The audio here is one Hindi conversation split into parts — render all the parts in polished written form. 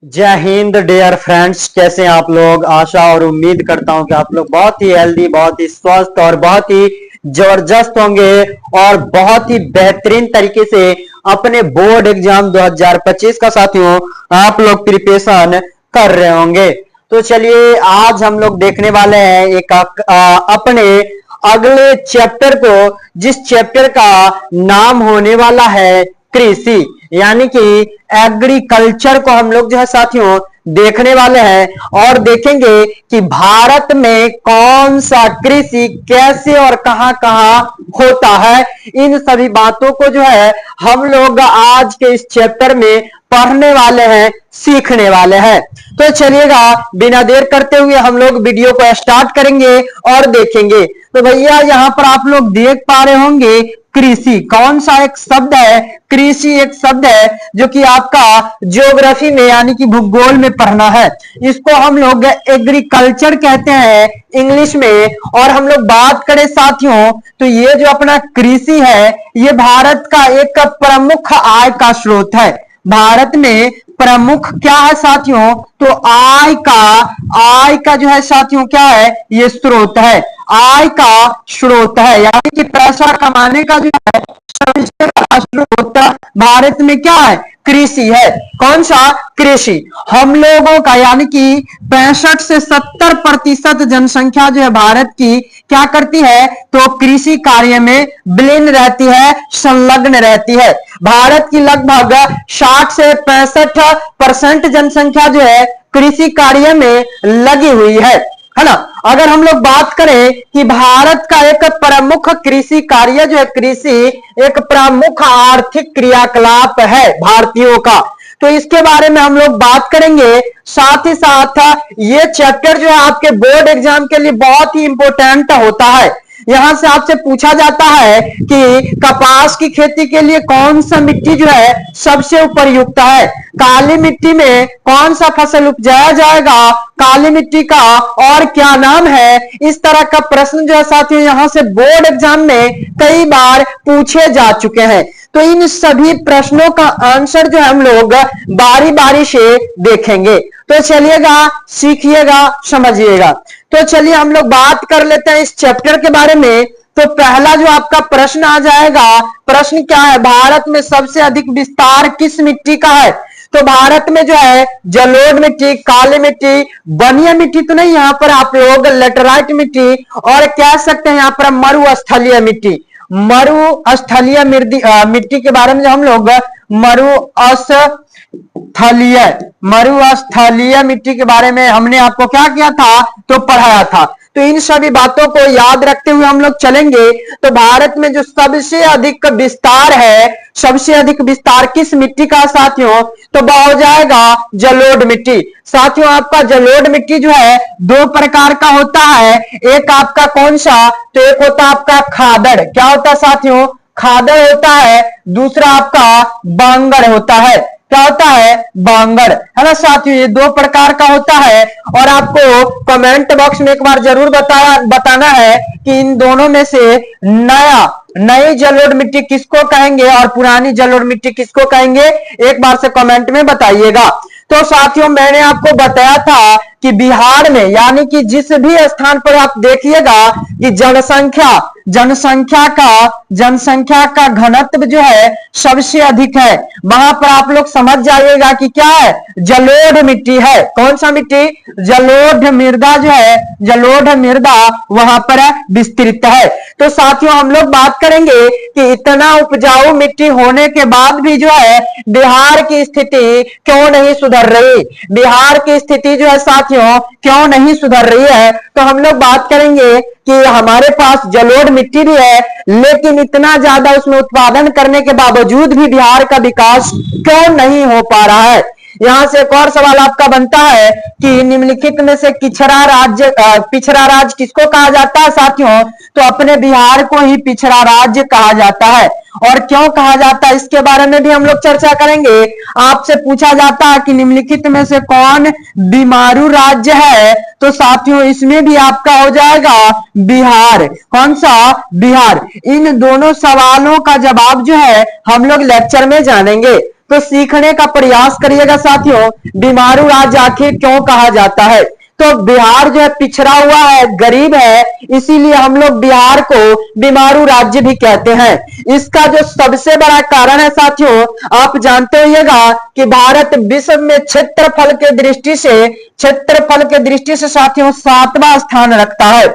जय हिंद डियर फ्रेंड्स, कैसे हैं आप लोग। आशा और उम्मीद करता हूं कि आप लोग बहुत ही हेल्दी, बहुत ही स्वस्थ और बहुत ही जबरदस्त होंगे और बहुत ही बेहतरीन तरीके से अपने बोर्ड एग्जाम 2025 का साथियों आप लोग प्रिपरेशन कर रहे होंगे। तो चलिए आज हम लोग देखने वाले हैं एक अपने अगले चैप्टर को, जिस चैप्टर का नाम होने वाला है कृषि, यानी कि एग्रीकल्चर को हम लोग जो है साथियों देखने वाले हैं और देखेंगे कि भारत में कौन सा कृषि कैसे और कहां कहां होता है। इन सभी बातों को जो है हम लोग आज के इस चैप्टर में पढ़ने वाले हैं, सीखने वाले हैं। तो चलिएगा बिना देर करते हुए हम लोग वीडियो को स्टार्ट करेंगे और देखेंगे। तो भैया यहाँ पर आप लोग देख पा रहे होंगे कृषि कौन सा एक शब्द है। कृषि एक शब्द है जो कि आपका ज्योग्राफी में यानी कि भूगोल में पढ़ना है। इसको हम लोग एग्रीकल्चर कहते हैं इंग्लिश में। और हम लोग बात करें साथियों तो ये जो अपना कृषि है ये भारत का एक प्रमुख आय का स्रोत है। भारत में प्रमुख क्या है साथियों, तो आय का जो है साथियों क्या है, ये स्रोत है, आय का स्रोत है, यानी कि पैसा कमाने का जो है सबसे बड़ा स्रोत भारत में क्या है, कृषि है। कौन सा, कृषि। हम लोगों का यानी कि 65 से 70% जनसंख्या जो है भारत की क्या करती है, तो कृषि कार्य में विलीन रहती है, संलग्न रहती है। भारत की लगभग 60 से 65% जनसंख्या जो है कृषि कार्य में लगी हुई है ना। अगर हम लोग बात करें कि भारत का एक प्रमुख कृषि कार्य जो है, कृषि एक प्रमुख आर्थिक क्रियाकलाप है भारतीयों का, तो इसके बारे में हम लोग बात करेंगे। साथ ही साथ ये चैप्टर जो है आपके बोर्ड एग्जाम के लिए बहुत ही इंपॉर्टेंट होता है। यहां से आपसे पूछा जाता है कि कपास की खेती के लिए कौन सा मिट्टी जो है सबसे उपयुक्त है, काली मिट्टी में कौन सा फसल उपजाया जाएगा, काली मिट्टी का और क्या नाम है। इस तरह का प्रश्न जो है साथियों यहां से बोर्ड एग्जाम में कई बार पूछे जा चुके हैं। तो इन सभी प्रश्नों का आंसर जो हम लोग बारी बारी से देखेंगे। तो चलिएगा, सीखिएगा, समझिएगा। तो चलिए हम लोग बात कर लेते हैं इस चैप्टर के बारे में। तो पहला जो आपका प्रश्न आ जाएगा, प्रश्न क्या है, भारत में सबसे अधिक विस्तार किस मिट्टी का है। तो भारत में जो है जलोढ़ मिट्टी, काली मिट्टी, बनिया मिट्टी तो नहीं, यहां पर आप लोग लेटराइट मिट्टी और कह सकते हैं यहां पर मरुस्थलीय मिट्टी। मरुस्थलीय मिट्टी के बारे में जो हम लोग मरुस्थलीय मिट्टी के बारे में हमने आपको क्या किया था, तो पढ़ाया था। तो इन सभी बातों को याद रखते हुए हम लोग चलेंगे। तो भारत में जो सबसे अधिक विस्तार है, सबसे अधिक विस्तार किस मिट्टी का साथियों, तो वह हो जाएगा जलोढ़ मिट्टी। साथियों आपका जलोढ़ मिट्टी जो है दो प्रकार का होता है। एक आपका कौन सा, तो एक होता है आपका खादड़, क्या होता है साथियों, खादड़ होता है। दूसरा आपका बांगड़ होता है, क्या होता है, बांगड़, है ना साथियों। ये दो प्रकार का होता है और आपको कमेंट बॉक्स में एक बार जरूर बताना है कि इन दोनों में से नई जलोढ़ मिट्टी किसको कहेंगे और पुरानी जलोढ़ मिट्टी किसको कहेंगे, एक बार से कमेंट में बताइएगा। तो साथियों मैंने आपको बताया था कि बिहार में यानी कि जिस भी स्थान पर आप देखिएगा कि जनसंख्या का घनत्व जो है सबसे अधिक है, वहां पर आप लोग समझ जाइएगा कि क्या है, जलोढ़ मिट्टी है। कौन सा मिट्टी, जलोढ़ मृदा जो है, जलोढ़ मृदा वहां पर विस्तृत है। तो साथियों हम लोग बात करेंगे कि इतना उपजाऊ मिट्टी होने के बाद भी जो है बिहार की स्थिति क्यों नहीं सुधर रही, बिहार की स्थिति जो है साथियों क्यों नहीं सुधर रही है। तो हम लोग बात करेंगे कि हमारे पास जलोढ़ मिट्टी भी है, लेकिन इतना ज्यादा उसमें उत्पादन करने के बावजूद भी बिहार का विकास क्यों नहीं हो पा रहा है। यहां से एक और सवाल आपका बनता है कि निम्नलिखित में से पिछड़ा राज्य किसको कहा जाता है साथियों, तो अपने बिहार को ही पिछड़ा राज्य कहा जाता है। और क्यों कहा जाता है इसके बारे में भी हम लोग चर्चा करेंगे। आपसे पूछा जाता है कि निम्नलिखित में से कौन बीमारू राज्य है, तो साथियों इसमें भी आपका हो जाएगा बिहार। कौन सा, बिहार। इन दोनों सवालों का जवाब जो है हम लोग लेक्चर में जानेंगे। तो सीखने का प्रयास करिएगा साथियों। बीमारू राज्य आखिर क्यों कहा जाता है? तो बिहार जो है पिछड़ा हुआ है, गरीब है, इसीलिए हम लोग बिहार को बीमारू राज्य भी कहते हैं। इसका जो सबसे बड़ा कारण है साथियों, आप जानते होइएगा कि भारत विश्व में क्षेत्रफल के दृष्टि से साथियों 7वां स्थान रखता है,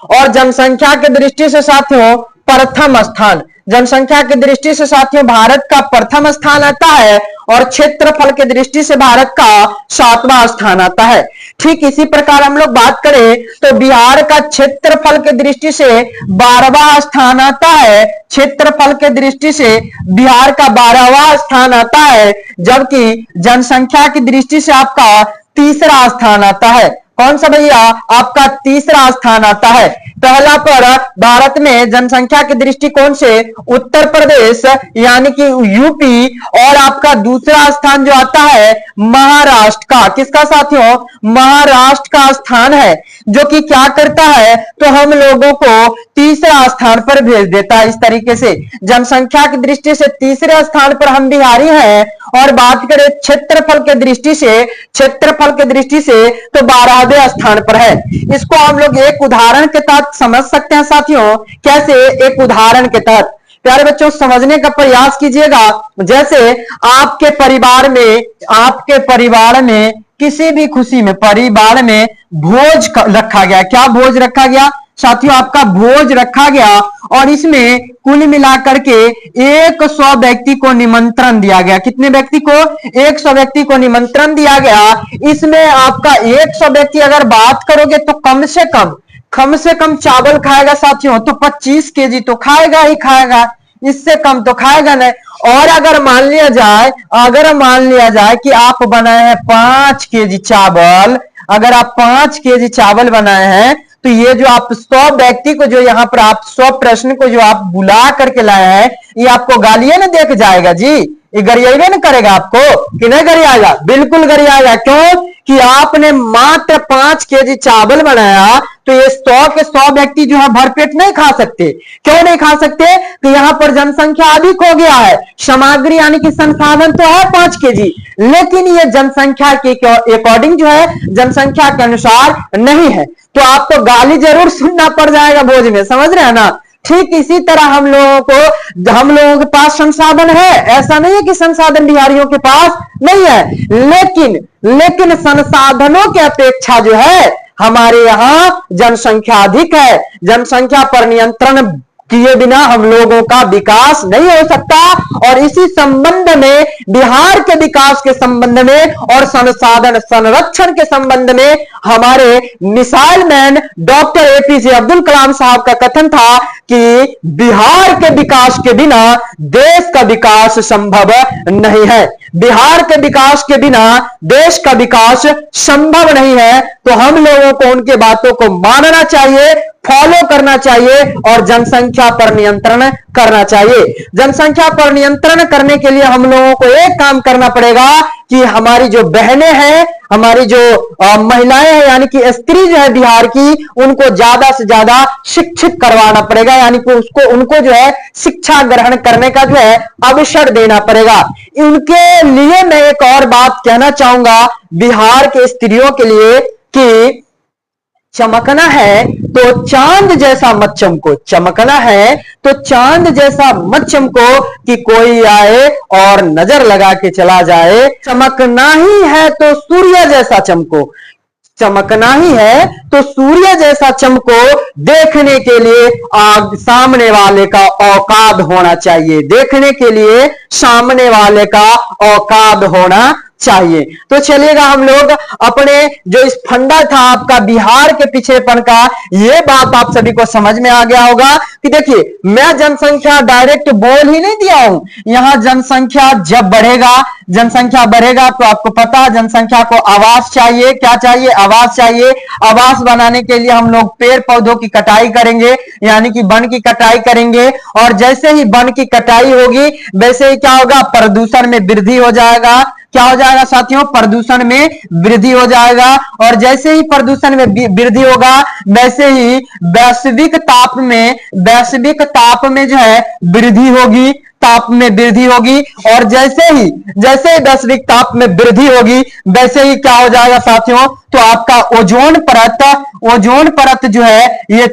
और जनसंख्या की दृष्टि से साथियों प्रथम स्थान। जनसंख्या की दृष्टि से साथियों भारत का प्रथम स्थान आता है, और क्षेत्रफल की दृष्टि से भारत का 7वां स्थान आता है। ठीक इसी प्रकार हम लोग बात करें तो बिहार का क्षेत्रफल की दृष्टि से 12वां स्थान आता है। क्षेत्रफल की दृष्टि से बिहार का 12वां स्थान आता है, जबकि जनसंख्या की दृष्टि से आपका तीसरा स्थान आता है। कौन सा भैया? आपका तीसरा स्थान आता है। पहला पर भारत में जनसंख्या के दृष्टिकोण से उत्तर प्रदेश यानी कि यूपी, और आपका दूसरा स्थान जो आता है महाराष्ट्र का। किसका साथियों? महाराष्ट्र का स्थान है, जो कि क्या करता है तो हम लोगों को तीसरा स्थान पर भेज देता है। इस तरीके से जनसंख्या की दृष्टि से तीसरे स्थान पर हम बिहारी हैं, और बात करें क्षेत्रफल के दृष्टि से तो 12वें स्थान पर है। इसको हम लोग एक उदाहरण के तहत समझ सकते हैं साथियों। कैसे? एक उदाहरण के तहत प्यारे बच्चों समझने का प्रयास कीजिएगा। जैसे आपके परिवार में किसी भी खुशी में परिवार में भोज रखा गया। क्या भोज रखा गया साथियों? आपका भोज रखा गया, और इसमें कुल मिलाकर के 100 व्यक्ति को निमंत्रण दिया गया। कितने व्यक्ति को? 100 व्यक्ति को निमंत्रण दिया गया। इसमें आपका 100 व्यक्ति अगर बात करोगे तो कम से कम चावल खाएगा साथियों, तो 25 केजी तो खाएगा ही खाएगा, इससे कम तो खाएगा नहीं। और अगर मान लिया जाए कि आप बनाए हैं 5 केजी चावल, अगर आप 5 केजी चावल बनाए हैं, तो ये जो आप 100 व्यक्ति को जो यहाँ पर आप 100 प्रश्न को जो आप बुला करके लाए हैं, ये आपको गालियां न देख जाएगा जी। ये गरियाइबे न करेगा आपको कि नहीं गरियाएगा? बिल्कुल गरियाएगा। क्यों? कि आपने मात्र 5 केजी चावल बनाया, तो ये 100 के 100 व्यक्ति जो है भरपेट नहीं खा सकते। क्यों नहीं खा सकते? तो यहाँ पर जनसंख्या अधिक हो गया है, सामग्री यानी कि संसाधन तो है 5 केजी, लेकिन ये जनसंख्या के अकॉर्डिंग जो है, जनसंख्या के अनुसार नहीं है। तो आपको गाली जरूर सुनना पड़ जाएगा भोज में, समझ रहे हैं ना? ठीक इसी तरह हम लोगों के पास संसाधन है, ऐसा नहीं है कि संसाधन बिहारियों के पास नहीं है, लेकिन संसाधनों की अपेक्षा जो है हमारे यहाँ जनसंख्या अधिक है। जनसंख्या पर नियंत्रण किए बिना हम लोगों का विकास नहीं हो सकता, और इसी संबंध में बिहार के विकास के संबंध में और संसाधन संरक्षण के संबंध में हमारे missile man doctor APJ Abdul Kalam साहब का कथन था कि बिहार के विकास के बिना देश का विकास संभव नहीं है। बिहार के विकास के बिना देश का विकास संभव नहीं है। तो हम लोगों को उनके बातों को मानना चाहिए, फॉलो करना चाहिए, और जनसंख्या पर नियंत्रण करना चाहिए। जनसंख्या पर नियंत्रण करने के लिए हम लोगों को एक काम करना पड़ेगा कि हमारी जो बहनें हैं, हमारी जो महिलाएं हैं, यानी कि स्त्री जो है बिहार की, उनको ज्यादा से ज्यादा शिक्षित करवाना पड़ेगा, यानी कि उनको जो है शिक्षा ग्रहण करने का जो है अवसर देना पड़ेगा। उनके लिए मैं एक और बात कहना चाहूंगा बिहार के स्त्रियों के लिए कि चमकना है तो चांद जैसा मत चमको। चमकना है तो चांद जैसा मत चमको कि कोई आए और नजर लगा के चला जाए। चमकना ही है तो सूर्य जैसा चमको। चमकना ही है तो सूर्य जैसा चमको। देखने के लिए सामने वाले का औकात होना चाहिए। देखने के लिए सामने वाले का औकात होना चाहिए। तो चलिएगा हम लोग अपने जो इस फंडा था आपका बिहार के पिछड़ेपन का, ये बात आप सभी को समझ में आ गया होगा कि देखिए मैं जनसंख्या डायरेक्ट बोल ही नहीं दिया हूं। यहां जनसंख्या जब बढ़ेगा तो आपको पता है जनसंख्या को आवास चाहिए। क्या चाहिए? आवास चाहिए। आवास बनाने के लिए हम लोग पेड़ पौधों की कटाई करेंगे, यानी कि वन की कटाई करेंगे, और जैसे ही वन की कटाई होगी वैसे ही क्या होगा? प्रदूषण में वृद्धि हो जाएगा। क्या हो जाएगा साथियों? प्रदूषण में वृद्धि हो जाएगा, और जैसे ही प्रदूषण में वृद्धि होगा वैसे ही वैश्विक ताप में जो है वृद्धि होगी। ताप में वृद्धि होगी, और जैसे ही वैश्विक ताप में वृद्धि होगी वैसे ही क्या हो जाएगा साथियों, तो आपका ओजोन परत जो है ये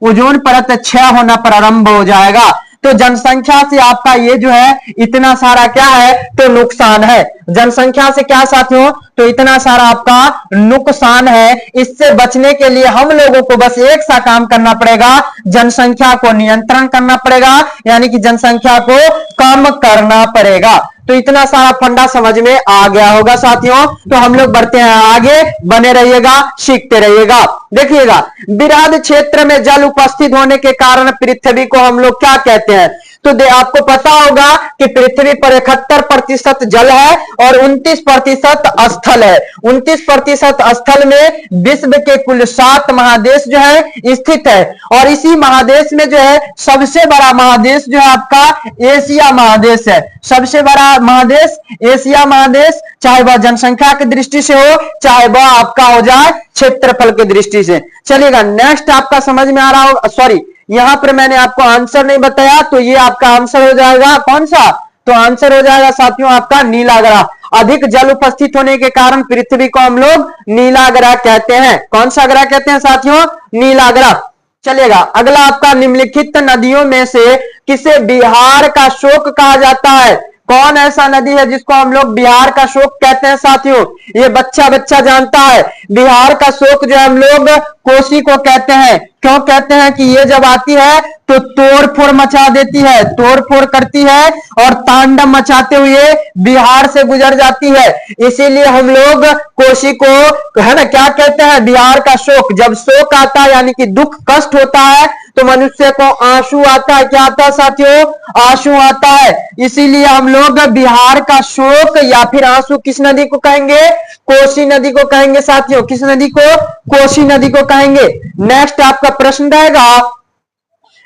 ओजोन परत क्षय होना प्रारंभ हो जाएगा। तो जनसंख्या से आपका ये जो है इतना सारा क्या है, तो नुकसान है। जनसंख्या से क्या साथियों, तो इतना सारा आपका नुकसान है। इससे बचने के लिए हम लोगों को बस एक सा काम करना पड़ेगा, जनसंख्या को नियंत्रण करना पड़ेगा, यानी कि जनसंख्या को कम करना पड़ेगा। तो इतना सारा फंडा समझ में आ गया होगा साथियों। तो हम लोग बढ़ते हैं आगे, बने रहिएगा, सीखते रहिएगा। देखिएगा, विराद क्षेत्र में जल उपस्थित होने के कारण पृथ्वी को हम लोग क्या कहते हैं, तो आपको पता होगा कि पृथ्वी पर 71% जल है और 29% स्थल है। 29% स्थल में विश्व के कुल 7 महादेश जो है स्थित है, और इसी महादेश में जो है सबसे बड़ा महादेश जो है आपका एशिया महादेश है। सबसे बड़ा महादेश एशिया महादेश, चाहे वह जनसंख्या की दृष्टि से हो, चाहे वह आपका हो जाए क्षेत्रफल की दृष्टि से। चलिएगा, नेक्स्ट आपका समझ में आ रहा होगा, सॉरी यहां पर मैंने आपको आंसर नहीं बताया, तो ये आपका आंसर हो जाएगा कौन सा, तो आंसर हो जाएगा साथियों आपका नीला ग्रह। अधिक जल उपस्थित होने के कारण पृथ्वी को हम लोग नीला ग्रह कहते हैं। कौन सा ग्रह कहते हैं साथियों, नीला ग्रह। चलिएगा, अगला आपका निम्नलिखित नदियों में से किसे बिहार का शोक कहा जाता है। कौन ऐसा नदी है जिसको हम लोग बिहार का शोक कहते हैं साथियों, ये बच्चा जानता है। बिहार का शोक जो हम लोग कोसी को कहते हैं। क्यों कहते हैं कि ये जब आती है तो तोड़ फोड़ मचा देती है, तोड़ फोड़ करती है और तांडव मचाते हुए बिहार से गुजर जाती है। इसीलिए हम लोग कोसी को है ना क्या कहते हैं, बिहार का शोक। जब शोक आता है यानी कि दुख कष्ट होता है तो मनुष्य को आंसू आता है। क्या आता है साथियों, आंसू आता है। इसीलिए हम लोग बिहार का शोक या फिर आंसू किस नदी को कहेंगे, कोसी नदी को कहेंगे साथियों। किस नदी को, कोसी नदी को कहेंगे। नेक्स्ट आपका प्रश्न रहेगा,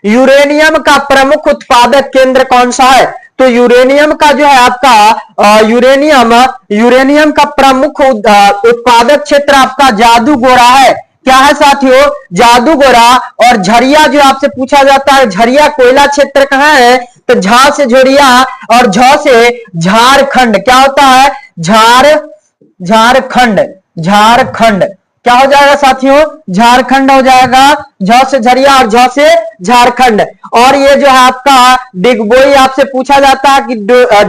यूरेनियम का प्रमुख उत्पादक केंद्र कौन सा है। तो यूरेनियम का जो है आपका यूरेनियम का प्रमुख उत्पादक क्षेत्र आपका जादूगोरा है। क्या है साथियों, जादूगोरा। और झरिया जो आपसे पूछा जाता है, झरिया कोयला क्षेत्र कहां है, तो झा से झरिया और झ से झारखंड। क्या होता है, झारखंड क्या हो जाएगा साथियों, झारखंड हो जाएगा। झ से झरिया और झ से झारखंड। और ये जो है आपका डिगबोई आपसे पूछा जाता है कि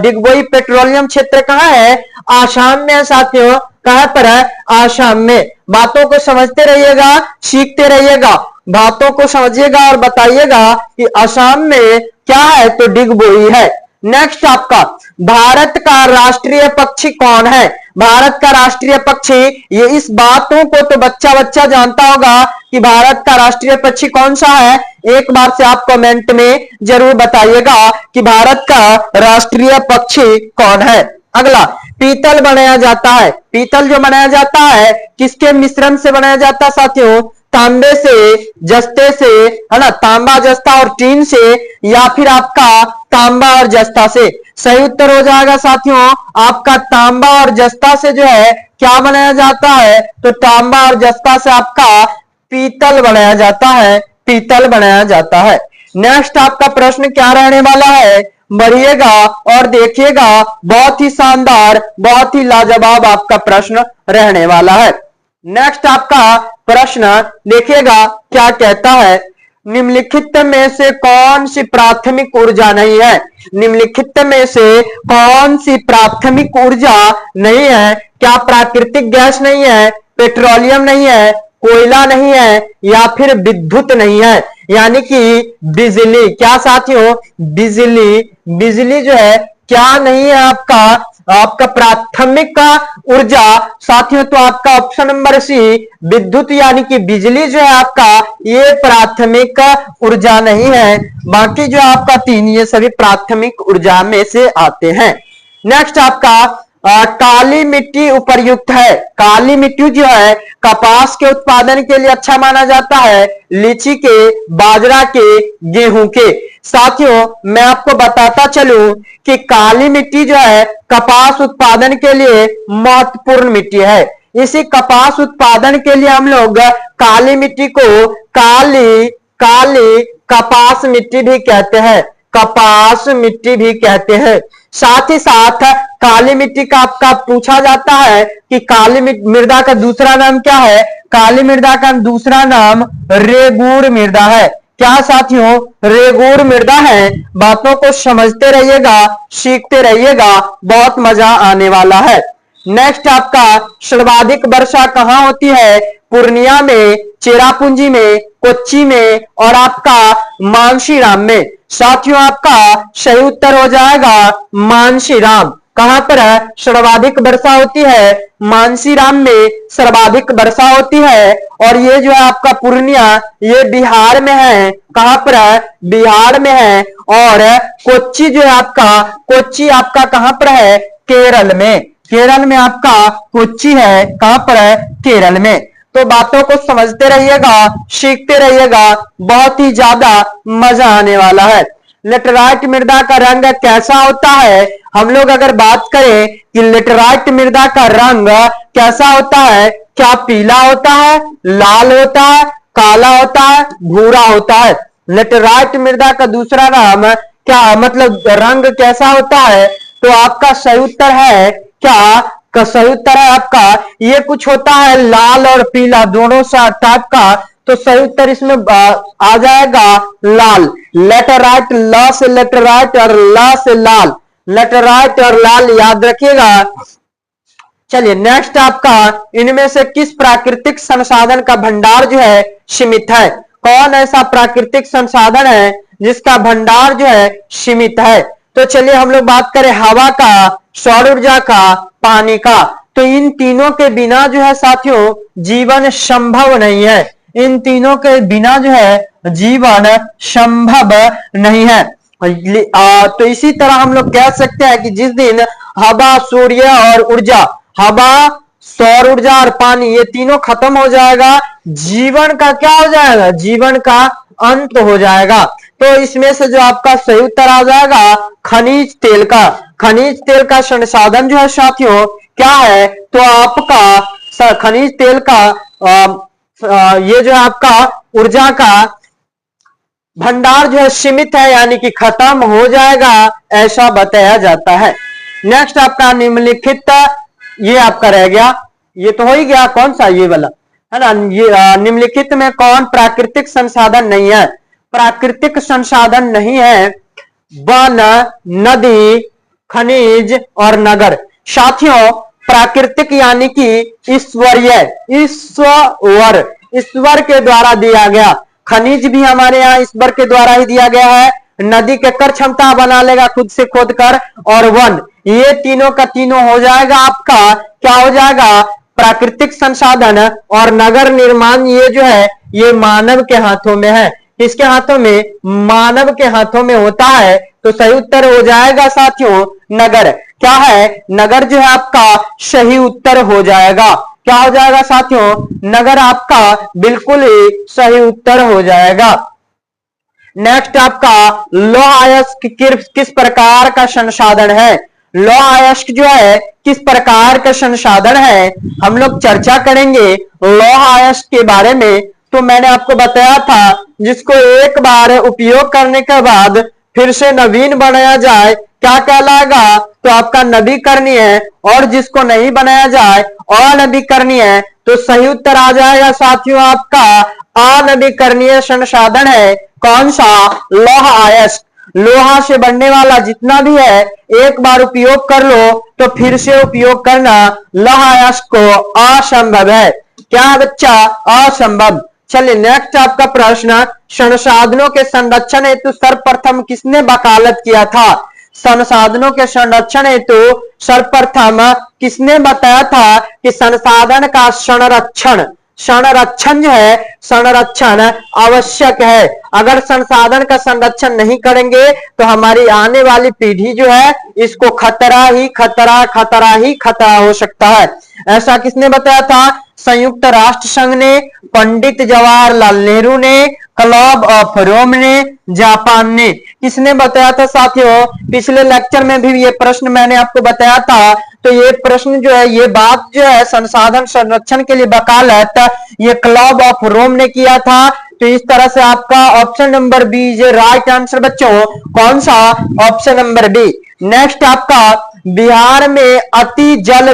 डिगबोई पेट्रोलियम क्षेत्र कहां है, आसाम में है साथियों। कहां पर है, आसाम में। बातों को समझते रहिएगा, सीखते रहिएगा, बातों को समझिएगा और बताइएगा कि आसाम में क्या है, तो डिगबोई है। नेक्स्ट आपका, भारत का राष्ट्रीय पक्षी कौन है। भारत का राष्ट्रीय पक्षी, ये इस बातों को तो बच्चा जानता होगा कि भारत का राष्ट्रीय पक्षी कौन सा है। एक बार से आप कमेंट में जरूर बताइएगा कि भारत का राष्ट्रीय पक्षी कौन है। अगला, पीतल बनाया जाता है। पीतल जो बनाया जाता है किसके मिश्रण से बनाया जाता है साथियों, तांबे से, जस्ते से, है ना, तांबा जस्ता और टीन से, या फिर आपका तांबा और जस्ता से। सही उत्तर हो जाएगा साथियों आपका तांबा और जस्ता से जो है क्या बनाया जाता है, तो तांबा और जस्ता से आपका पीतल बनाया जाता है, पीतल बनाया जाता है। नेक्स्ट आपका प्रश्न क्या रहने वाला है, बढ़िएगा और देखिएगा, बहुत ही शानदार, बहुत ही लाजवाब आपका प्रश्न रहने वाला है। नेक्स्ट आपका प्रश्न देखिएगा क्या कहता है, निम्नलिखित में से कौन सी प्राथमिक ऊर्जा नहीं है। निम्नलिखित में से कौन सी प्राथमिक ऊर्जा नहीं है। क्या प्राकृतिक गैस नहीं है, पेट्रोलियम नहीं है, कोयला नहीं है, या फिर विद्युत नहीं है, यानी कि बिजली। क्या साथियों, बिजली जो है क्या नहीं है आपका प्राथमिक ऊर्जा साथियों, तो आपका ऑप्शन नंबर सी विद्युत यानी कि बिजली जो है आपका ये प्राथमिक ऊर्जा नहीं है। बाकी जो आपका 3 ये सभी प्राथमिक ऊर्जा में से आते हैं। नेक्स्ट आपका काली मिट्टी उपयुक्त है। काली मिट्टी जो है कपास के उत्पादन के लिए अच्छा माना जाता है, लीची के, बाजरा के, गेहूं के। साथियों मैं आपको बताता चलूं कि काली मिट्टी जो है कपास उत्पादन के लिए महत्वपूर्ण मिट्टी है। इसी कपास उत्पादन के लिए हम लोग काली मिट्टी को काली कपास मिट्टी भी कहते हैं। कपास मिट्टी भी कहते हैं। साथ ही साथ काली मिट्टी का आपका पूछा जाता है कि काली मृदा का दूसरा नाम क्या है। काली मृदा का दूसरा नाम रेगूर मृदा है। क्या साथियों, रेगूर मृदा है। बातों को समझते रहिएगा, सीखते रहिएगा, बहुत मजा आने वाला है। नेक्स्ट आपका सर्वाधिक वर्षा कहां होती है। पूर्णिया में, चेरापूंजी में, कोच्चि में और आपका मानसीराम में। साथियों आपका सही उत्तर हो जाएगा मानसीराम। कहां पर है सर्वाधिक वर्षा होती है। मानसीराम में सर्वाधिक वर्षा होती है। और ये जो है आपका पूर्णिया, ये बिहार में है। कहां पर है, बिहार में है। और कोच्चि जो है आपका, कोच्चि आपका कहां पर है, केरल में। केरल में आपका कोच्चि है। कहां पर है, केरल में। तो बातों को समझते रहिएगा, सीखते रहिएगा, बहुत ही ज्यादा मजा आने वाला है। लेटराइट मृदा का रंग कैसा होता है। हम लोग अगर बात करें कि लेटराइट मृदा का रंग कैसा होता है, क्या पीला होता है, लाल होता है, काला होता है, भूरा होता है। लेटराइट मृदा का दूसरा नाम क्या, मतलब रंग कैसा होता है। तो आपका सही उत्तर है क्या, का सही उत्तर है आपका, ये कुछ होता है लाल और पीला दोनों सा टाइप का। तो सही उत्तर इसमें आ जाएगा लाल। लेटराइट, ल से लेटराइट और ला से लाल। लेटराइट और लाल याद रखिएगा। चलिए नेक्स्ट आपका, इनमें से किस प्राकृतिक संसाधन का भंडार जो है सीमित है। कौन ऐसा प्राकृतिक संसाधन है जिसका भंडार जो है सीमित है। तो चलिए हम लोग बात करें हवा का, सौर ऊर्जा का, पानी का। तो इन तीनों के बिना जो है साथियों जीवन संभव नहीं है। इन तीनों के बिना जो है जीवन संभव नहीं है। तो इसी तरह हम लोग कह सकते हैं कि जिस दिन हवा, सूर्य और ऊर्जा, हवा, सौर ऊर्जा और पानी, ये तीनों खत्म हो जाएगा, जीवन का क्या हो जाएगा, जीवन का अंत हो जाएगा। तो इसमें से जो आपका सही उत्तर आ जाएगा खनिज तेल का। खनिज तेल का संसाधन जो है साथियों क्या है, तो आपका खनिज तेल का ये जो है आपका ऊर्जा का भंडार जो है सीमित है, यानी कि खत्म हो जाएगा, ऐसा बताया जाता है। नेक्स्ट आपका निम्नलिखित, ये आपका रह गया, ये तो हो ही गया, कौन सा, ये वाला है ना। ये निम्नलिखित में कौन प्राकृतिक संसाधन नहीं है। प्राकृतिक संसाधन नहीं है वन, नदी, खनिज और नगर। साथियों प्राकृतिक यानी कि ईश्वरीय, ईश्वर के द्वारा दिया गया। खनिज भी हमारे यहाँ ईश्वर के द्वारा ही दिया गया है। नदी के कर क्षमता बना लेगा खुद से खोद कर। और वन, ये तीनों का तीनों हो जाएगा आपका, क्या हो जाएगा, प्राकृतिक संसाधन। और नगर निर्माण ये जो है ये मानव के हाथों में है। किसके हाथों में, मानव के हाथों में होता है। तो सही उत्तर हो जाएगा साथियों नगर। क्या है, नगर जो है आपका सही उत्तर हो जाएगा। क्या हो जाएगा साथियों, नगर आपका बिल्कुल ही सही उत्तर हो जाएगा। नेक्स्ट आपका लौह अयस्क किस प्रकार का संसाधन है। लौह अयस्क जो है किस प्रकार का संसाधन है, हम लोग चर्चा करेंगे लौह अयस्क के बारे में। तो मैंने आपको बताया था जिसको एक बार उपयोग करने के बाद फिर से नवीन बनाया जाए क्या कहलाएगा, तो आपका नवीकरणीय है। और जिसको नहीं बनाया जाए अनवीकरणीय, तो सही उत्तर आ जाएगा साथियों आपका अनवीकरणीय संसाधन है। कौन सा, लौह अयस्क। लोहा से बनने वाला जितना भी है एक बार उपयोग कर लो तो फिर से उपयोग करना लौह अयस्क को असंभव है। क्या बच्चा, असंभव। चलिए नेक्स्ट आपका प्रश्न, संसाधनों के संरक्षण हेतु सर्वप्रथम किसने वकालत किया था। संसाधनों के संरक्षण हेतु सर्वप्रथम किसने बताया था कि संसाधन का संरक्षण, संरक्षण जो है संरक्षण आवश्यक है। अगर संसाधन का संरक्षण नहीं करेंगे तो हमारी आने वाली पीढ़ी जो है इसको खतरा ही खतरा, खतरा ही खतरा हो सकता है। ऐसा किसने बताया था, संयुक्त राष्ट्र संघ ने, पंडित जवाहरलाल नेहरू ने, क्लब ऑफ रोम ने, जापान ने। किसने बताया था साथियों, पिछले लेक्चर में भी ये प्रश्न मैंने आपको बताया था। तो ये प्रश्न जो है, ये बात जो है संसाधन संरक्षण के लिए वकालत ये क्लब ऑफ रोम ने किया था, तो इस तरह से आपका option number B is right answer बच्चों। कौन सा? Option number B. नेक्स्ट आपका बिहार में अति जल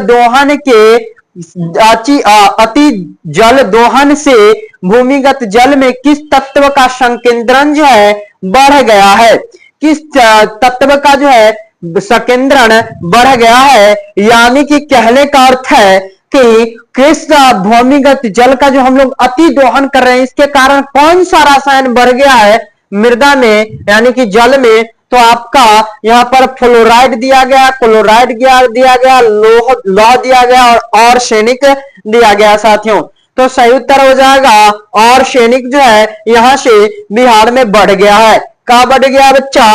दोहन से भूमिगत जल में किस तत्व का संकेंद्रण जो है बढ़ गया है? किस तत्व का जो है संकेंद्रण बढ़ गया है? यानी कि कहने का अर्थ है कि किस भूमिगत जल का जो हम लोग अति दोहन कर रहे हैं इसके कारण कौन सा रसायन बढ़ गया है मृदा में यानी कि जल में? तो आपका यहाँ पर फ्लोराइड दिया गया, क्लोराइड दिया गया, लौह दिया गया और आर्सेनिक दिया गया साथियों। तो सही उत्तर हो जाएगा आर्सेनिक जो है यहां से बिहार में बढ़ गया है। कहां बढ़ गया बच्चा?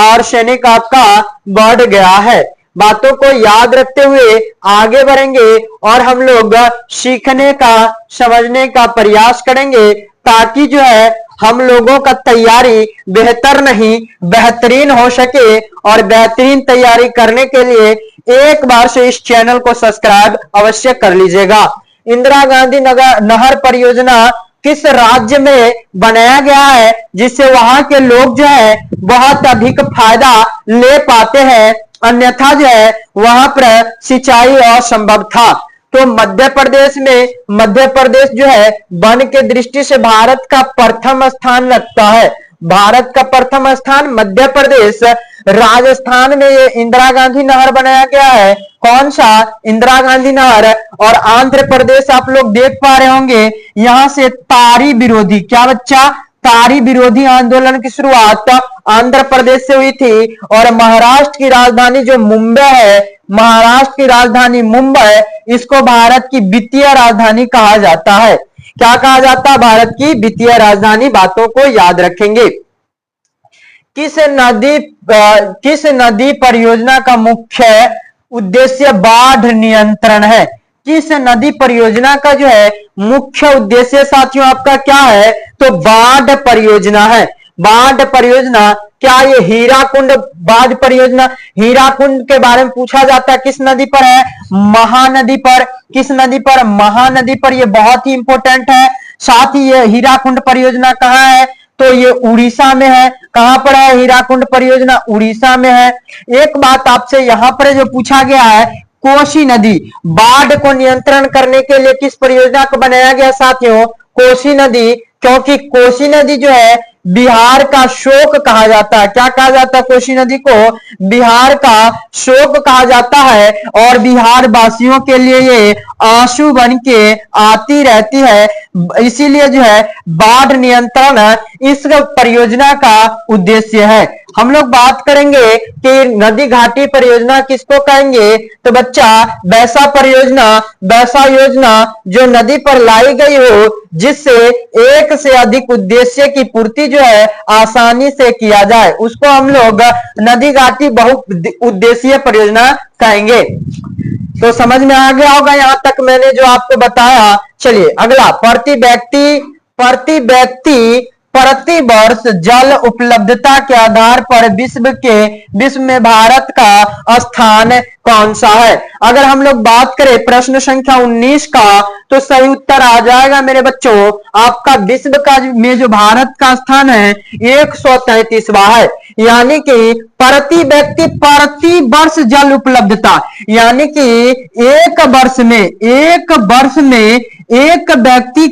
आर्सेनिक आपका बढ़ गया है। बातों को याद रखते हुए आगे बढ़ेंगे और हम लोग सीखने का समझने का प्रयास करेंगे ताकि जो है हम लोगों का तैयारी बेहतर नहीं बेहतरीन हो सके। और बेहतरीन तैयारी करने के लिए एक बार से इस चैनल को सब्सक्राइब अवश्य कर लीजिएगा। इंदिरा गांधी नहर परियोजना किस राज्य में बनाया गया है जिससे वहां के लोग जो है बहुत अधिक फायदा ले पाते हैं, अन्यथा जो है वहां पर सिंचाई असंभव था? तो मध्य प्रदेश जो है वन के दृष्टि से भारत का प्रथम स्थान रखता है। भारत का प्रथम स्थान मध्य प्रदेश। राजस्थान में ये इंदिरा गांधी नहर बनाया गया है। कौन सा? इंदिरा गांधी नहर। और आंध्र प्रदेश आप लोग देख पा रहे होंगे यहां से तारी विरोधी, क्या बच्चा? तारी विरोधी आंदोलन की शुरुआत आंध्र प्रदेश से हुई थी। और महाराष्ट्र की राजधानी जो मुंबई है, महाराष्ट्र की राजधानी मुंबई, इसको भारत की वित्तीय राजधानी कहा जाता है। क्या कहा जाता है? भारत की वित्तीय राजधानी। बातों को याद रखेंगे। किस नदी परियोजना का मुख्य उद्देश्य बाढ़ नियंत्रण है? किस नदी परियोजना का जो है मुख्य उद्देश्य साथियों आपका क्या है? तो बाढ़ परियोजना है। बाढ़ परियोजना, क्या ये हीराकुंड बाढ़ परियोजना? हीराकुंड के बारे में पूछा जाता है, किस नदी पर है? महानदी पर। किस नदी पर? महानदी पर। ये बहुत ही इंपॉर्टेंट है। साथ ही ये हीराकुंड परियोजना कहाँ है? तो ये उड़ीसा में है। कहां पर है हीराकुंड परियोजना? उड़ीसा में है। एक बात आपसे यहां पर जो पूछा गया है, कोसी नदी, बाढ़ को नियंत्रण करने के लिए किस परियोजना को बनाया गया साथियों? कोसी नदी। क्योंकि कोसी नदी जो है बिहार का शोक कहा जाता है। क्या कहा जाता है? कोसी नदी को बिहार का शोक कहा जाता है और बिहार वासियों के लिए ये आंसू बन के आती रहती है। इसीलिए जो है बाढ़ नियंत्रण इस परियोजना का उद्देश्य है। हम लोग बात करेंगे कि नदी घाटी परियोजना किसको कहेंगे? तो बच्चा वैसा परियोजना, वैसा योजना जो नदी पर लाई गई हो जिससे एक से अधिक उद्देश्य की पूर्ति जो है आसानी से किया जाए, उसको हम लोग नदी घाटी बहुउद्देशीय परियोजना कहेंगे। तो समझ में आ गया होगा यहां तक मैंने जो आपको बताया। चलिए अगला, प्रति वर्ष जल उपलब्धता के आधार पर विश्व में भारत का स्थान कौन सा है? अगर हम लोग बात करें प्रश्न संख्या 19 का तो सही उत्तर आ जाएगा मेरे बच्चों आपका विश्व का में जो भारत का स्थान है 133वां है। यानी कि प्रति व्यक्ति प्रति वर्ष जल उपलब्धता, यानी कि एक वर्ष में एक व्यक्ति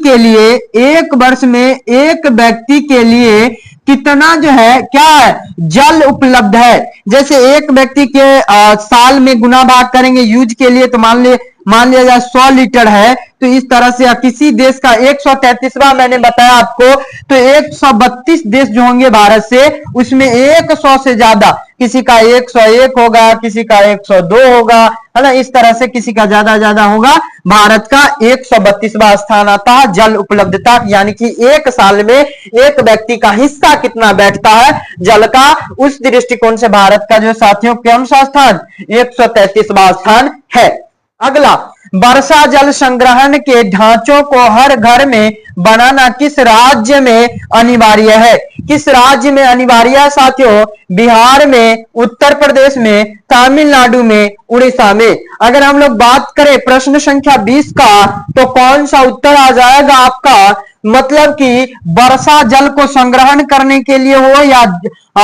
के लिए कितना जो है क्या है जल उपलब्ध है। जैसे एक व्यक्ति के साल में गुना भाग करेंगे यूज के लिए, तो मान लिया जाए 100 लीटर है, तो इस तरह से किसी देश का 133वां मैंने बताया आपको, तो 132 देश जो होंगे भारत से, उसमें 100 से ज्यादा, किसी का 101 होगा, किसी का 102 होगा, है ना, इस तरह से किसी का ज्यादा होगा। भारत का 132वां स्थान आता है जल उपलब्धता, यानी कि एक साल में एक व्यक्ति का हिस्सा कितना बैठता है जल का, उस दृष्टिकोण से भारत का जो साथियों कौन सा स्थान 133वां स्थान है। अगला वर्षा जल संग्रहण के ढांचों को हर घर में बनाना किस राज्य में अनिवार्य है? किस राज्य में अनिवार्य है साथियों? बिहार में, उत्तर प्रदेश में, तमिलनाडु में, उड़ीसा में। अगर हम लोग बात करें प्रश्न संख्या 20 का, तो कौन सा उत्तर आ जाएगा आपका? मतलब कि वर्षा जल को संग्रहण करने के लिए हो, या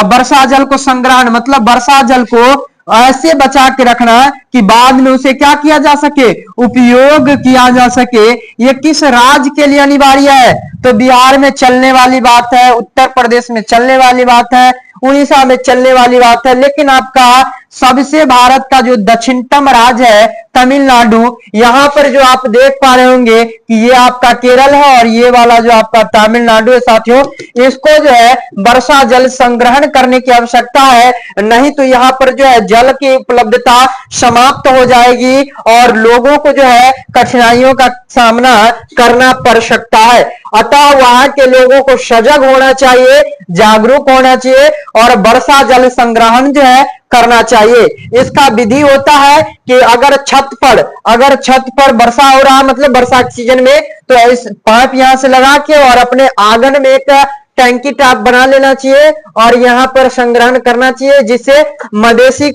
वर्षा जल को संग्रहण मतलब वर्षा जल को ऐसे बचा के रखना कि बाद में उसे क्या किया जा सके? उपयोग किया जा सके। ये किस राज्य के लिए अनिवार्य है? तो बिहार में चलने वाली बात है, उत्तर प्रदेश में चलने वाली बात है, उड़ीसा में चलने वाली बात है। लेकिन आपका सबसे भारत का जो दक्षिणतम राज्य है तमिलनाडु, यहां पर जो आप देख पा रहे होंगे कि ये आपका केरल है और ये वाला जो आपका तमिलनाडु है साथियों, इसको जो है वर्षा जल संग्रहण करने की आवश्यकता है, नहीं तो यहाँ पर जो है जल की उपलब्धता समाप्त हो जाएगी और लोगों को जो है कठिनाइयों का सामना करना पड़ सकता है। अतः वहां के लोगों को सजग होना चाहिए, जागरूक होना चाहिए और वर्षा जल संग्रहण जो है करना चाहिए। इसका विधि होता है कि अगर छत पर वर्षा हो रहा, मतलब वर्षा के सीजन में, तो इस पाइप यहां से लगा के और अपने आंगन में एक टैंकी टाइप बना लेना चाहिए और यहां पर संग्रहण करना चाहिए, जिससे मवेशी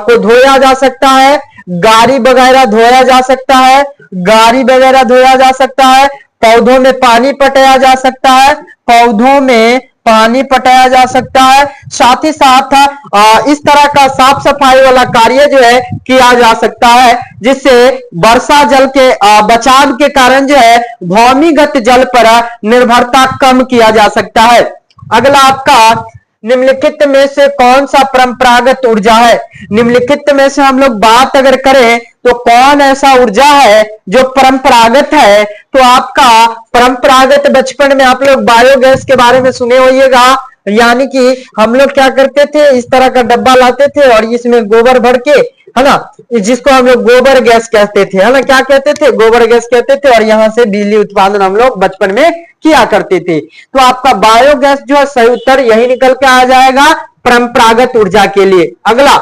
को धोया जा सकता है, गाड़ी वगैरह धोया जा सकता है, पौधों में पानी पटाया जा सकता है, साथ ही साथ इस तरह का साफ सफाई वाला कार्य जो है किया जा सकता है, जिससे वर्षा जल के बचाव के कारण जो है भूमिगत जल पर निर्भरता कम किया जा सकता है। अगला आपका, निम्नलिखित में से कौन सा परंपरागत ऊर्जा है? निम्नलिखित में से हम लोग बात अगर करें तो कौन ऐसा ऊर्जा है जो परंपरागत है? तो आपका परंपरागत, बचपन में आप लोग बायोगैस के बारे में सुने होइएगा, यानी कि हम लोग क्या करते थे, इस तरह का डब्बा लाते थे और इसमें गोबर भर के, है ना, जिसको हम लोग गोबर गैस कहते थे, है ना, क्या कहते थे? गोबर गैस कहते थे, और यहां से बिजली उत्पादन हम लोग बचपन में किया करते थे। तो आपका बायोगैस जो है सही उत्तर यही निकल के आ जाएगा परंपरागत ऊर्जा के लिए। अगला,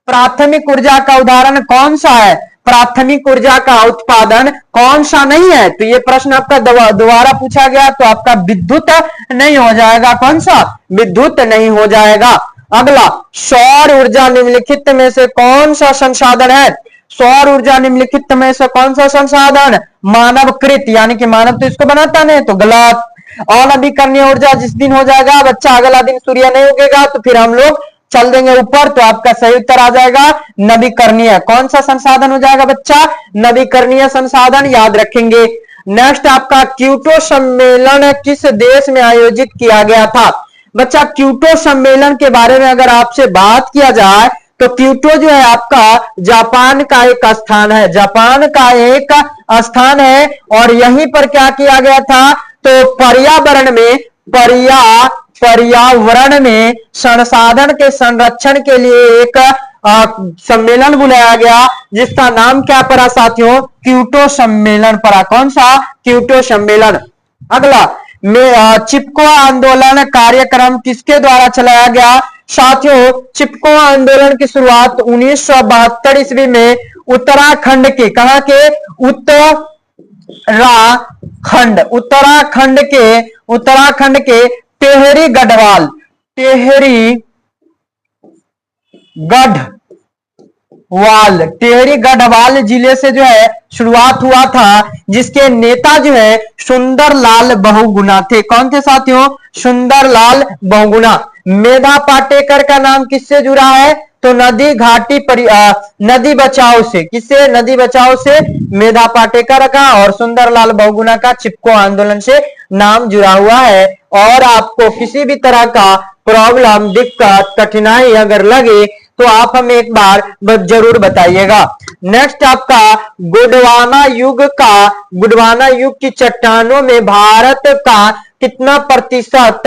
प्राथमिक ऊर्जा का उदाहरण कौन सा है? प्राथमिक ऊर्जा का उत्पादन कौन सा नहीं है? तो ये प्रश्न आपका दोबारा पूछा गया, तो आपका विद्युत नहीं हो जाएगा। कौन सा? विद्युत नहीं हो जाएगा। अगला, सौर ऊर्जा निम्नलिखित में से कौन सा संसाधन है? सौर ऊर्जा निम्नलिखित में से कौन सा संसाधन? मानवकृत, यानी कि मानव तो इसको बनाता नहीं, तो गलत। अनवीकरणीय ऊर्जा जिस दिन हो जाएगा बच्चा, अगला दिन सूर्य नहीं उगेगा तो फिर हम लोग चल देंगे ऊपर, तो आपका सही उत्तर आ जाएगा नवीकरणीय। कौन सा संसाधन हो जाएगा बच्चा? नवीकरणीय संसाधन, याद रखेंगे। नेक्स्ट आपका, क्योटो सम्मेलन किस देश में आयोजित किया गया था? बच्चा, क्योटो सम्मेलन के बारे में अगर आपसे बात किया जाए तो क्योटो जो है आपका जापान का एक स्थान है और यहीं पर क्या किया गया था? तो पर्यावरण में संसाधन के संरक्षण के लिए एक सम्मेलन बुलाया गया, जिसका नाम क्या पड़ा साथियों? क्योटो सम्मेलन पड़ा। कौन सा? क्योटो सम्मेलन। अगला, चिपको आंदोलन कार्यक्रम किसके द्वारा चलाया गया? साथियों, चिपको आंदोलन की शुरुआत 1972 ईस्वी में उत्तराखंड के, कहां के? उत्तराखंड के टेहरी गढ़वाल जिले से जो है शुरुआत हुआ था, जिसके नेता जो है सुंदरलाल बहुगुणा थे। कौन थे साथियों? सुंदरलाल बहुगुणा। मेधा पाटेकर का नाम किससे जुड़ा है? तो नदी बचाओ से। किससे? नदी बचाओ से मेधा पाटेकर का और सुंदरलाल बहुगुणा का चिपको आंदोलन से नाम जुड़ा हुआ है। और आपको किसी भी तरह का प्रॉब्लम, दिक्कत, कठिनाई अगर लगे तो आप हमें एक बार जरूर बताइएगा। नेक्स्ट आपका, गोंडवाना युग की चट्टानों में भारत का कितना प्रतिशत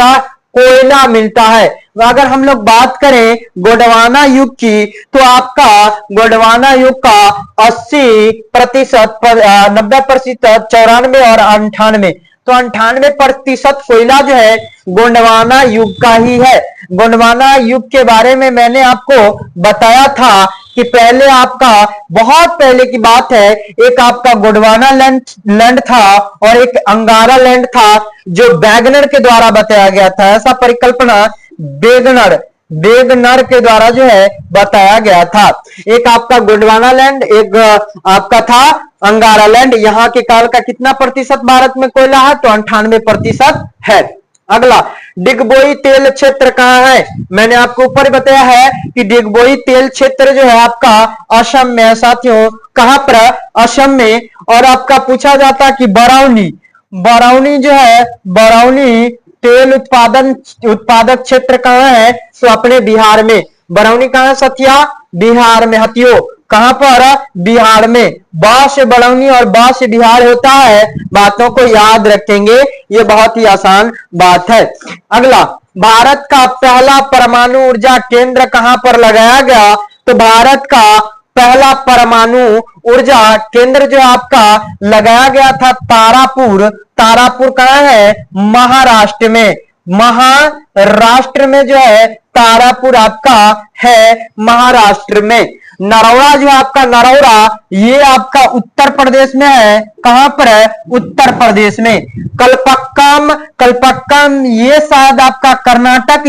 कोयला मिलता है? अगर हम लोग बात करें गोंडवाना युग की, तो आपका गोंडवाना युग का 80%, 90%, 94 और 98, तो 98% कोयला जो है गोंडवाना युग का ही है। गोंडवाना युग के बारे में मैंने आपको बताया था कि पहले आपका बहुत पहले की बात है, एक आपका गोंडवाना लैंड था और एक अंगारा लैंड था जो वैगनर के द्वारा बताया गया था। ऐसा परिकल्पना वेगनर के द्वारा जो है बताया गया था। एक आपका गोंडवाना लैंड, एक आपका था अंगारा लैंड। यहाँ के काल का कितना प्रतिशत भारत में कोयला है? तो 98% है। अगला, डिगबोई तेल क्षेत्र कहां है? मैंने आपको ऊपर बताया है कि डिगबोई तेल क्षेत्र जो है आपका असम में है साथियों। कहां पर? असम में। और आपका पूछा जाता है कि बरौनी जो है, बरौनी तेल उत्पादक क्षेत्र कहां है? तो अपने बिहार में। बरौनी कहां है सथिया? बिहार में। हथियो कहां पर? बिहार में। बा से बरौनी और बा से बिहार होता है। बातों को याद रखेंगे, ये बहुत ही आसान बात है। अगला, भारत का पहला परमाणु ऊर्जा केंद्र कहां पर लगाया गया? तो भारत का पहला परमाणु ऊर्जा केंद्र जो आपका लगाया गया था तारापुर कहां है? महाराष्ट्र में। महाराष्ट्र में जो है तारापुर आपका है महाराष्ट्र में। नरौरा जो आपका नरौरा, ये आपका उत्तर प्रदेश में है। कहां पर है? उत्तर प्रदेश में। कलपक्कम ये शायद आपका कर्नाटक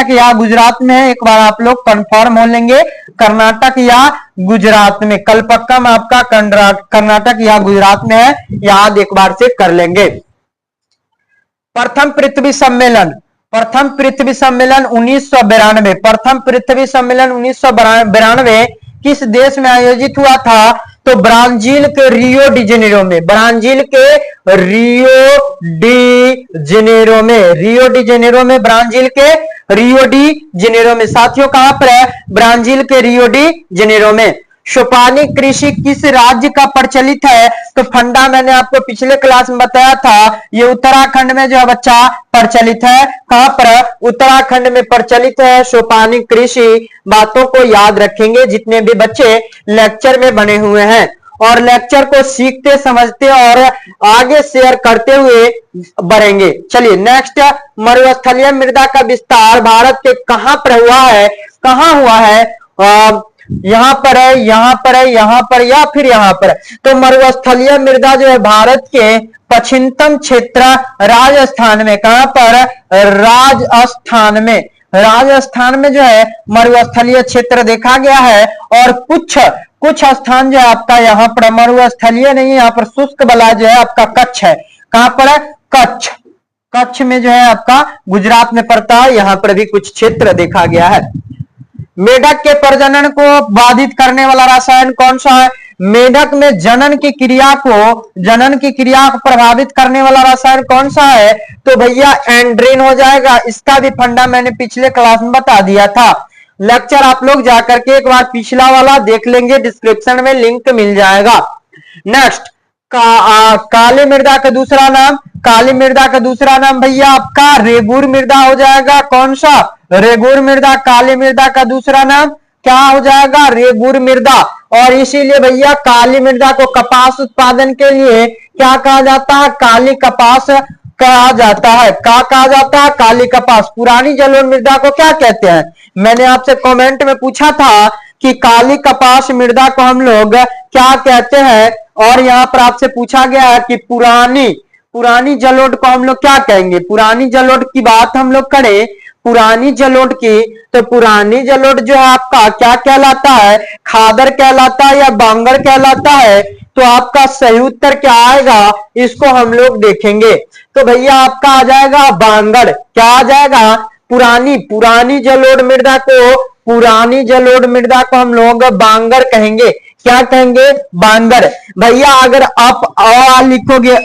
या गुजरात में है। एक बार आप लोग कंफर्म हो लेंगे, कर्नाटक या गुजरात में। कलपक्कम आपका कर्नाटक या गुजरात में है, याद एक बार से कर लेंगे। प्रथम पृथ्वी सम्मेलन 1992। प्रथम पृथ्वी सम्मेलन 1992 किस देश में आयोजित हुआ था? तो ब्राजील के रियो डी जेनेरो में। ब्राजील के रियो डी जेनेरो में। ब्राजील के रियो डी जेनेरो में। साथियों कहां पर है? ब्राजील के रियो डी जेनेरो में। सोपानी कृषि किस राज्य का प्रचलित है? तो फंडा मैंने आपको पिछले क्लास में बताया था, ये उत्तराखंड में जो है बच्चा प्रचलित है। कहां पर? उत्तराखंड में प्रचलित है सोपानी कृषि। बातों को याद रखेंगे जितने भी बच्चे लेक्चर में बने हुए हैं, और लेक्चर को सीखते समझते और आगे शेयर करते हुए बढ़ेंगे। चलिए नेक्स्ट, मरुस्थलीय मृदा का विस्तार भारत के कहां पर हुआ है? कहां हुआ है? यहां पर है, यहां पर है, यहां पर या फिर यहां पर। तो मरुस्थलीय मृदा जो है भारत के पश्चिमतम क्षेत्र राजस्थान में। कहां पर? राजस्थान में जो है मरुस्थलीय क्षेत्र देखा गया है। और कुछ स्थान जो है आपका यहाँ पर मरुस्थलीय नहीं है, यहाँ पर शुष्क वाला जो है आपका कच्छ है। कहां पर है? कच्छ में जो है आपका गुजरात में पड़ता है, यहां पर भी कुछ क्षेत्र देखा गया है। मेढक के प्रजनन को बाधित करने वाला रसायन कौन सा है? मेढक में जनन की क्रिया को प्रभावित करने वाला रसायन कौन सा है? तो भैया एंड्रीन हो जाएगा। इसका भी फंडा मैंने पिछले क्लास में बता दिया था। लेक्चर आप लोग जाकर के एक बार पिछला वाला देख लेंगे, डिस्क्रिप्शन में लिंक मिल जाएगा। नेक्स्ट, काली मृदा का दूसरा नाम भैया आपका रेगुर मृदा हो जाएगा। कौन सा? रेगुर मृदा। काली मृदा का दूसरा नाम क्या हो जाएगा? रेगुर मृदा। और इसीलिए भैया काली मृदा को कपास उत्पादन के लिए क्या कहा जाता है? काली कपास कहा जाता है। क्या कहा जाता है? काली कपास। पुरानी जलोढ़ मृदा को क्या कहते हैं? मैंने आपसे कमेंट में पूछा था कि काली कपास मृदा को हम लोग क्या कहते हैं, और यहां पर आपसे पूछा गया है कि पुरानी जलोढ़ को हम लोग क्या कहेंगे? पुरानी जलोढ़ की बात हम लोग करें, पुरानी जलोढ़ की, तो पुरानी जलोढ़ जो है आपका क्या कहलाता है? खादर कहलाता है या बांगर कहलाता है? तो आपका सही उत्तर क्या आएगा, इसको हम लोग देखेंगे। तो भैया आपका आ जाएगा बांगर। क्या आ जाएगा? पुरानी जलोढ़ मृदा को हम लोग बांगर कहेंगे। क्या कहेंगे? बांगर। भैया अगर आप आ लिखोगे,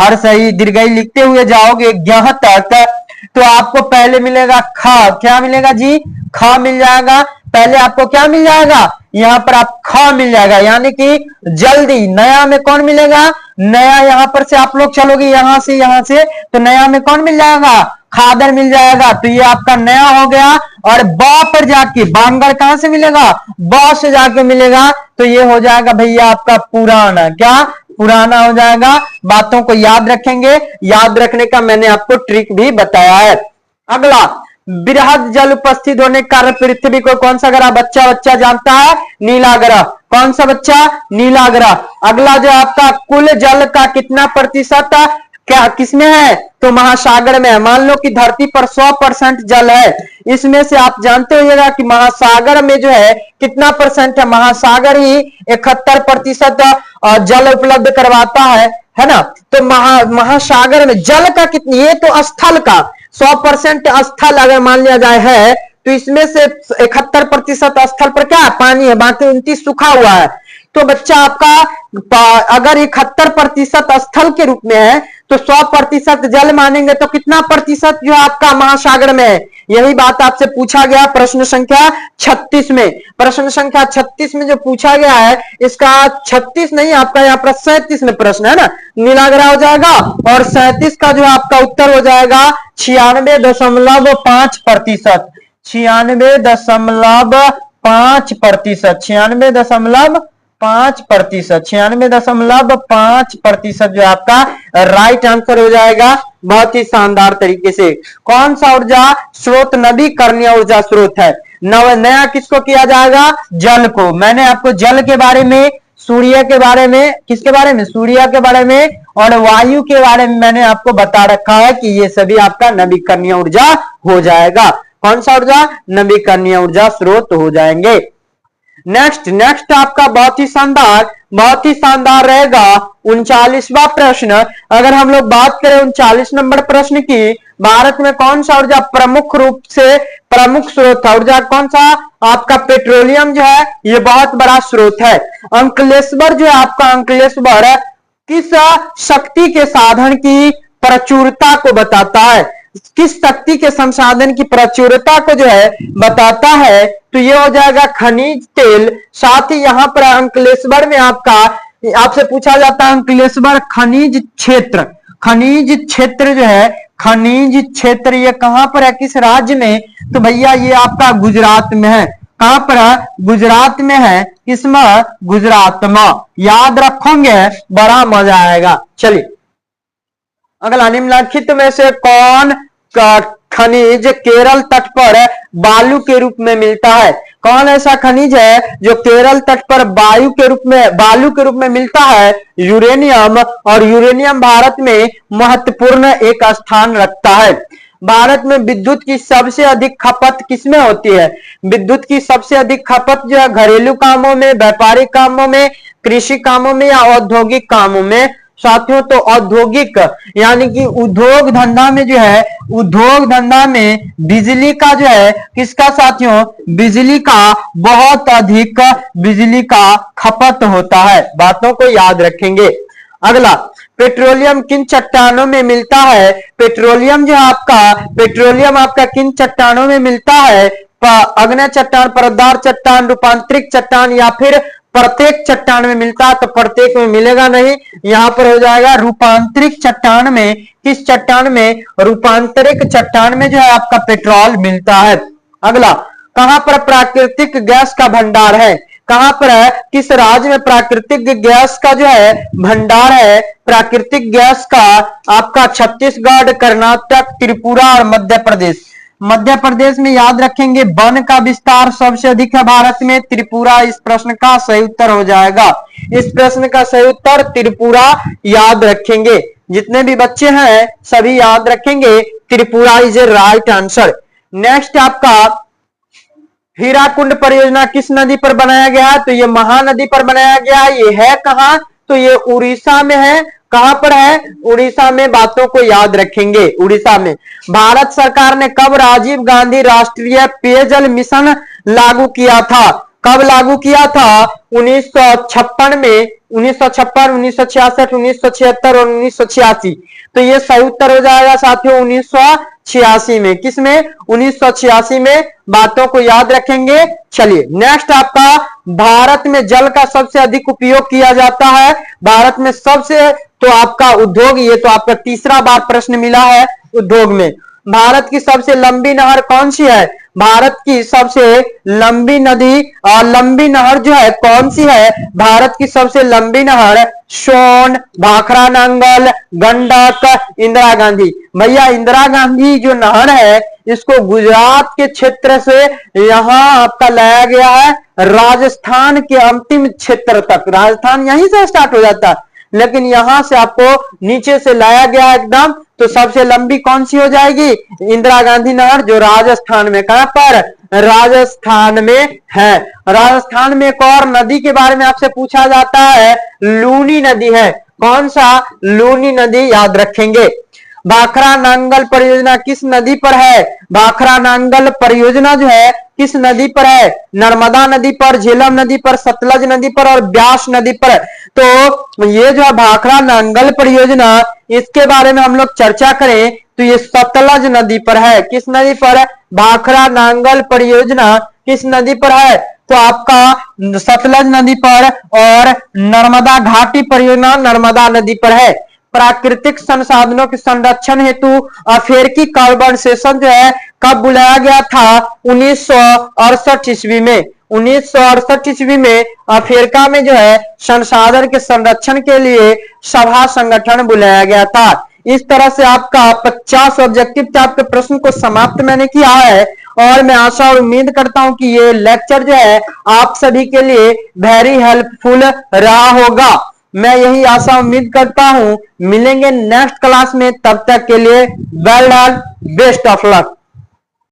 हर सही दीर्घई लिखते हुए जाओगे ग्यह तक, तो आपको पहले मिलेगा ख। क्या मिलेगा जी? ख मिल जाएगा। पहले आपको क्या मिल जाएगा? यहां पर आप ख मिल जाएगा, यानी कि जल्दी। नया में कौन मिलेगा? नया यहां पर से आप लोग चलोगे यहां से, तो नया में कौन मिल जाएगा? खादर मिल जाएगा। तो ये आपका नया हो गया। और ब पर जाके बांगर कहां से मिलेगा? ब से जाके मिलेगा, तो ये हो जाएगा भैया आपका पुराना। क्या? पुराना हो जाएगा। बातों को याद रखेंगे, याद रखने का मैंने आपको ट्रिक भी बताया है। अगला, बृहद जल उपस्थित होने के कारण पृथ्वी को कौन सा ग्रह बच्चा बच्चा जानता है? नीला ग्रह। कौन सा बच्चा? नीला ग्रह। अगला जो आपका कुल जल का कितना प्रतिशत क्या किसमें है? तो महासागर में है। मान लो कि धरती पर 100% जल है, इसमें से आप जानते होइएगा कि महासागर में जो है कितना परसेंट है? महासागर ही 71% जल उपलब्ध करवाता है ना। तो महासागर में जल का कितनी, ये तो स्थल का 100% स्थल अगर मान लिया जाए है, तो इसमें से 71% स्थल पर क्या है? पानी है, बाकी 29 सूखा हुआ है। तो बच्चा आपका अगर 71% स्थल के रूप में है तो 100% जल मानेंगे तो कितना प्रतिशत जो आपका महासागर में है? यही बात आपसे पूछा गया प्रश्न संख्या 36 में। प्रश्न संख्या 36 में जो पूछा गया है, इसका 36 नहीं, आपका यहाँ पर 37 में प्रश्न है ना, नीला ग्रह हो जाएगा। और 37 का जो आपका उत्तर हो जाएगा 96.5%। 96.5%, 96.5% जो आपका राइट आंसर हो जाएगा। बहुत ही शानदार तरीके से। कौन सा ऊर्जा स्रोत नवीकरणीय ऊर्जा स्रोत है? नया किसको किया जाएगा? जल को। मैंने आपको जल के बारे में, सूर्य के बारे में, किसके बारे में? सूर्य के बारे में और वायु के बारे में मैंने आपको बता रखा है कि ये सभी आपका नवीकरणीय ऊर्जा हो जाएगा। कौन सा ऊर्जा? नवीकरणीय ऊर्जा स्रोत हो जाएंगे। नेक्स्ट आपका बहुत ही शानदार रहेगा 39वां प्रश्न। अगर हम लोग बात करें 39 नंबर प्रश्न की, भारत में कौन सा ऊर्जा प्रमुख रूप से प्रमुख स्रोत है? ऊर्जा कौन सा? आपका पेट्रोलियम जो है ये बहुत बड़ा स्रोत है। अंकलेश्वर जो है आपका, अंकलेश्वर किस शक्ति के साधन की प्रचुरता को बताता है? किस शक्ति के संसाधन की प्रचुरता को जो है बताता है? तो ये हो जाएगा खनिज तेल। साथ ही यहां पर अंकलेश्वर में आपसे पूछा जाता है अंकलेश्वर खनिज क्षेत्र। खनिज क्षेत्र जो है, खनिज क्षेत्र ये कहां पर है, किस राज्य में? तो भैया ये आपका गुजरात में है। कहां पर है? गुजरात में है। किसमें? गुजरात में। याद रखोगे, बड़ा मजा आएगा। चलिए अगला, निम्नलिखित में से कौन खनिज केरल तट पर बालू के रूप में मिलता है? कौन ऐसा खनिज है जो केरल तट पर बालू के रूप में मिलता है? यूरेनियम। और यूरेनियम भारत में महत्वपूर्ण एक स्थान रखता है। भारत में विद्युत की सबसे अधिक खपत किसमें होती है? विद्युत की सबसे अधिक खपत जो है घरेलू कामों में, व्यापारिक कामों में, कृषि कामों में या औद्योगिक कामों में? साथियों तो औद्योगिक यानी कि उद्योग धंधा में जो है, उद्योग धंधा में बिजली का जो है किसका साथियों? बिजली का बहुत अधिक बिजली का खपत होता है। बातों को याद रखेंगे। अगला, पेट्रोलियम किन चट्टानों में मिलता है? पेट्रोलियम आपका किन चट्टानों में मिलता है? अग्नेय चट्टान, परतदार चट्टान, रूपांतरित चट्टान या फिर प्रत्येक चट्टान में मिलता है? तो प्रत्येक में मिलेगा नहीं, यहां पर हो जाएगा रूपांतरित चट्टान में। किस चट्टान में? रूपांतरित चट्टान में जो है आपका पेट्रोल मिलता है। अगला, कहां पर प्राकृतिक गैस का भंडार है? कहां पर है? किस राज्य में प्राकृतिक गैस का जो है भंडार है? प्राकृतिक गैस का आपका छत्तीसगढ़, कर्नाटक, त्रिपुरा और मध्य प्रदेश। मध्य प्रदेश में याद रखेंगे वन का विस्तार सबसे अधिक है भारत में, त्रिपुरा इस प्रश्न का सही उत्तर हो जाएगा। इस प्रश्न का सही उत्तर त्रिपुरा याद रखेंगे। जितने भी बच्चे हैं सभी याद रखेंगे, Tripura is a right answer. Next आपका हीराकुंड परियोजना किस नदी पर बनाया गया है? तो ये महानदी पर बनाया गया है। ये है कहां? तो ये उड़ीसा में है। कहां पर है? उड़ीसा में। बातों को याद रखेंगे, उड़ीसा में। भारत सरकार ने कब राजीव गांधी राष्ट्रीय पेयजल मिशन लागू किया था? कब लागू किया था? 1956 में। 1956, 1966, 1976 और 1986। तो ये सही उत्तर हो जाएगा साथियों 1986 में। किसमें? 1986 में। बातों को याद रखेंगे। चलिए नेक्स्ट आपका, भारत में जल का सबसे अधिक उपयोग किया जाता है। भारत में सबसे, तो आपका उद्योग, ये तो आपका तीसरा बार प्रश्न मिला है उद्योग में। भारत की सबसे लंबी नहर कौन सी है? भारत की सबसे लंबी नदी और लंबी नहर जो है कौन सी है? भारत की सबसे लंबी नहर सोन, भाखड़ा नंगल, गंडक, इंदिरा गांधी। भैया इंदिरा गांधी जो नहर है इसको गुजरात के क्षेत्र से यहां आपका लाया गया है राजस्थान के अंतिम क्षेत्र तक। राजस्थान यहीं से स्टार्ट हो जाता है, लेकिन यहां से आपको नीचे से लाया गया एकदम। तो सबसे लंबी कौन सी हो जाएगी? इंदिरा गांधी नहर, जो राजस्थान में, कहां पर? राजस्थान में है। राजस्थान में एक और नदी के बारे में आपसे पूछा जाता है, लूनी नदी है। कौन सा? लूनी नदी, याद रखेंगे। भाखड़ा नांगल परियोजना किस नदी पर है? भाखड़ा नांगल परियोजना जो है किस नदी पर है? नर्मदा नदी पर, झेलम नदी पर, सतलज नदी पर और ब्यास नदी पर। तो ये जो है भाखड़ा नांगल परियोजना, इसके बारे में हम लोग चर्चा करें तो ये सतलज नदी पर है। किस नदी पर? भाखड़ा नांगल परियोजना किस नदी पर है? तो आपका सतलज नदी पर। और नर्मदा घाटी परियोजना नर्मदा नदी पर है। प्राकृतिक संसाधनों के संरक्षण हेतु अफ्रीकी कॉन्फ्रेंस जो है कब बुलाया गया था? 1968 ईस्वी में। 1968 ईस्वी में अफ्रीका में जो है संसाधन के संरक्षण के लिए सभा संगठन बुलाया गया था। इस तरह से आपका 50 ऑब्जेक्टिव टाइप के प्रश्न को समाप्त मैंने किया है। और मैं आशा और उम्मीद करता हूं कि ये लेक्चर जो है आप सभी के लिए वेरी हेल्पफुल रहा होगा। मैं यही आशा उम्मीद करता हूं। मिलेंगे नेक्स्ट क्लास में, तब तक के लिए well done, best of luck.